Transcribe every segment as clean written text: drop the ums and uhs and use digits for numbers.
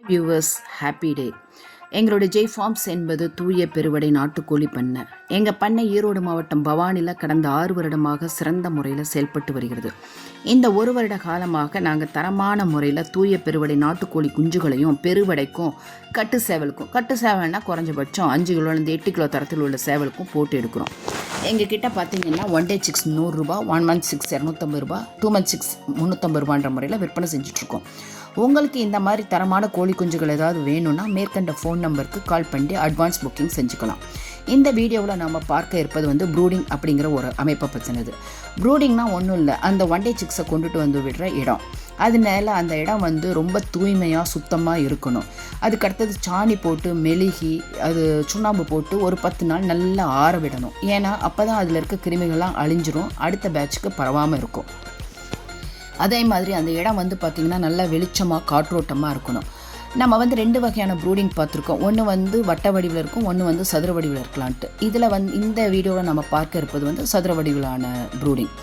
Viewers happy day. எங்களுடைய Jai forms என்பது தூய பெருவடை நாட்டுக்கோழி பண்ணை. எங்கள் பண்ணை ஈரோடு மாவட்டம் பவானியில் கடந்த 6 வருடமாக சிறந்த முறையில் செயல்பட்டு வருகிறது. இந்த 1 வருட காலமாக நாங்கள் தரமான முறையில் தூய பெருவடை நாட்டுக்கோழி குஞ்சுகளையும் பெருவடைக்கும் கட்டு சேவல்னா குறைஞ்சபட்சம் 5 கிலோலேருந்து 8 கிலோ தரத்தில் உள்ள சேவலுக்கும் போட்டு எடுக்கிறோம். எங்கள் கிட்ட பார்த்தீங்கன்னா 1 day chicks 100 ரூபா, 1 month chicks 250 ரூபா, 2 month chicks 350 ரூபான்ற முறையில் விற்பனை செஞ்சுட்ருக்கோம். உங்களுக்கு இந்த மாதிரி தரமான கோழி குஞ்சுகள் ஏதாவது வேணும்னா மேற்கண்ட ஃபோன் நம்பருக்கு கால் பண்ணி அட்வான்ஸ் புக்கிங் செஞ்சுக்கலாம். இந்த வீடியோவில் நம்ம பார்க்க இருப்பது ப்ரூடிங் அப்படிங்கிற ஒரு அமைப்பை பற்றினது. ப்ரூடிங்னா ஒன்றும் இல்லை, அந்த 1 day chicks கொண்டுட்டு வந்து விடுற இடம். அதனால அந்த இடம் ரொம்ப தூய்மையாக சுத்தமாக இருக்கணும். அதுக்கடுத்தது சாணி போட்டு மெழுகி அது சுண்ணாம்பு போட்டு ஒரு 10 நாள் நல்லா ஆற விடணும். ஏன்னா அப்போ தான் அதில் இருக்க கிருமிகள்லாம் அழிஞ்சிரும், அடுத்த பேட்சுக்கு பரவாமல் இருக்கும். அதே மாதிரி அந்த இடம் பார்த்திங்கன்னா நல்லா வெளிச்சமாக காற்றோட்டமாக இருக்கணும். நம்ம 2 வகையான ப்ரூடிங் பார்த்துருக்கோம். ஒன்று வட்ட வடிவில் இருக்கும், ஒன்று சதுர வடிவில் இருக்கலான்ட்டு. இதில் இந்த வீடியோவில் நம்ம பார்க்க இருப்பது சதுர வடிவிலான ப்ரூடிங்.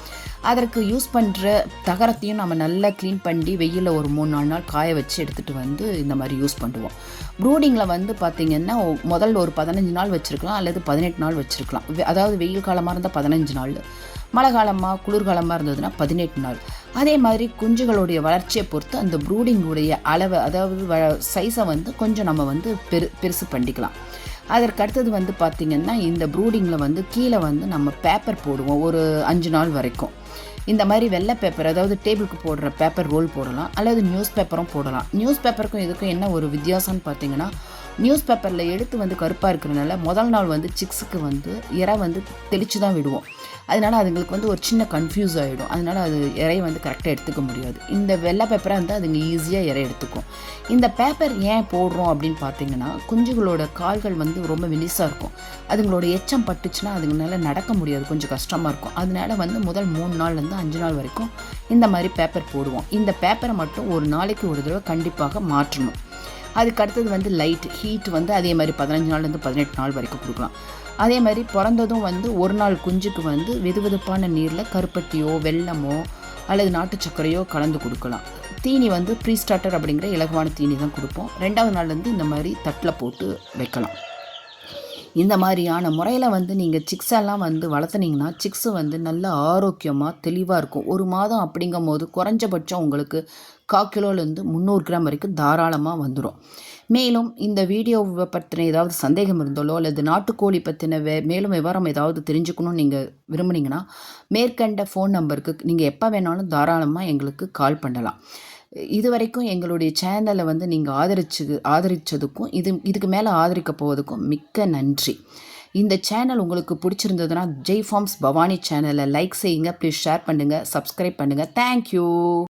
அதற்கு யூஸ் பண்ணுற தகரத்தையும் நம்ம நல்லா க்ளீன் பண்ணி வெயிலில் ஒரு 3-4 நாள் காய வச்சு எடுத்துகிட்டு இந்த மாதிரி யூஸ் பண்ணுவோம். ப்ரூடிங்கில் பார்த்திங்கன்னா முதல்ல ஒரு 15 நாள் வச்சுருக்கலாம், அல்லது 18 நாள் வச்சுருக்கலாம். அதாவது வெயில் காலமாக இருந்தால் 15 நாள், மழை காலமாக குளிர்காலமாக இருந்ததுன்னா 18 நாள். அதே மாதிரி குஞ்சுகளுடைய வளர்ச்சியை பொறுத்து அந்த ப்ரூடிங்குடைய அளவை, அதாவது சைஸை கொஞ்சம் நம்ம பெருசு பண்ணிக்கலாம். அதற்கு அடுத்தது பார்த்திங்கன்னா இந்த ப்ரூடிங்கில் கீழே நம்ம பேப்பர் போடுவோம் ஒரு 5 நாள் வரைக்கும். இந்த மாதிரி வெள்ளை பேப்பர், அதாவது டேபிளுக்கு போடுற பேப்பர் ரோல் போடலாம், அல்லது நியூஸ் பேப்பரும் போடலாம். நியூஸ் பேப்பருக்கும் இதுக்கும் என்ன ஒரு வித்தியாசம்னு பார்த்தீங்கன்னா, நியூஸ் பேப்பரில் எடுத்து கருப்பாக இருக்கிறனால முதல் நாள் சிக்ஸுக்கு இறை தெளித்து தான் விடுவோம். அதனால் அதுங்களுக்கு ஒரு சின்ன கன்ஃபியூஸ் ஆகிடும். அதனால் அது இறையை கரெக்டாக எடுத்துக்க முடியாது. இந்த வெள்ளை பேப்பராக அதுங்க ஈஸியாக இறை எடுத்துக்கும். இந்த பேப்பர் ஏன் போடுறோம் அப்படின்னு பார்த்தீங்கன்னா, குஞ்சுகளோட கால்கள் ரொம்ப மெலிசாக இருக்கும். அதுங்களோட எச்சம் பட்டுச்சுன்னா அதுங்களால நடக்க முடியாது, கொஞ்சம் கஷ்டமாக இருக்கும். அதனால் முதல் 3 நாள்லேருந்து 5 நாள் வரைக்கும் இந்த மாதிரி பேப்பர் போடுவோம். இந்த பேப்பரை மட்டும் ஒரு நாளைக்கு ஒரு தடவை கண்டிப்பாக மாற்றணும். அதுக்கு அடுத்தது லைட் ஹீட் அதே மாதிரி 15 நாள்லேருந்து 18 நாள் வரைக்கும் கொடுக்கலாம். அதே மாதிரி பிறந்ததும் ஒரு நாள் குஞ்சுக்கு வெதுவெதுப்பான நீரில் கருப்பட்டியோ வெல்லமோ அல்லது நாட்டு சர்க்கரையோ கலந்து கொடுக்கலாம். தீனி ப்ரீ ஸ்டார்டர் அப்படிங்கிற இலகுவான தீனி தான் கொடுப்போம். 2வது நாள்லேருந்து இந்த மாதிரி தட்டில் போட்டு வைக்கலாம். இந்த மாதிரியான முறையில் நீங்கள் சிக்ஸெல்லாம் வளர்த்துனீங்கன்னா சிக்ஸு நல்லா ஆரோக்கியமாக தெளிவாக இருக்கும். 1 மாதம் அப்படிங்கும் போது குறைஞ்சபட்சம் உங்களுக்கு 1/4 கிலோலேருந்து 300 கிராம் வரைக்கும் தாராளமாக வந்துடும். மேலும் இந்த வீடியோவை பற்றின ஏதாவது சந்தேகம் இருந்தாலோ அல்லது நாட்டுக்கோழி பற்றின மேலும் விவரம் ஏதாவது தெரிஞ்சுக்கணும்னு நீங்கள் விரும்புனீங்கன்னா மேற்கண்ட ஃபோன் நம்பருக்கு நீங்கள் எப்போ வேணாலும் தாராளமாக எங்களுக்கு கால் பண்ணலாம். இது வரைக்கும் எங்களுடைய சேனலை நீங்கள் ஆதரித்ததுக்கும் இதுக்கு மேலே ஆதரிக்க போவதுக்கும் மிக்க நன்றி. இந்த சேனல் உங்களுக்கு பிடிச்சிருந்ததுன்னா ஜெய் ஃபார்ம்ஸ் பவானி சேனலை லைக் செய்யுங்க, ப்ளீஸ் ஷேர் பண்ணுங்கள், சப்ஸ்கிரைப் பண்ணுங்கள். தேங்க்யூ.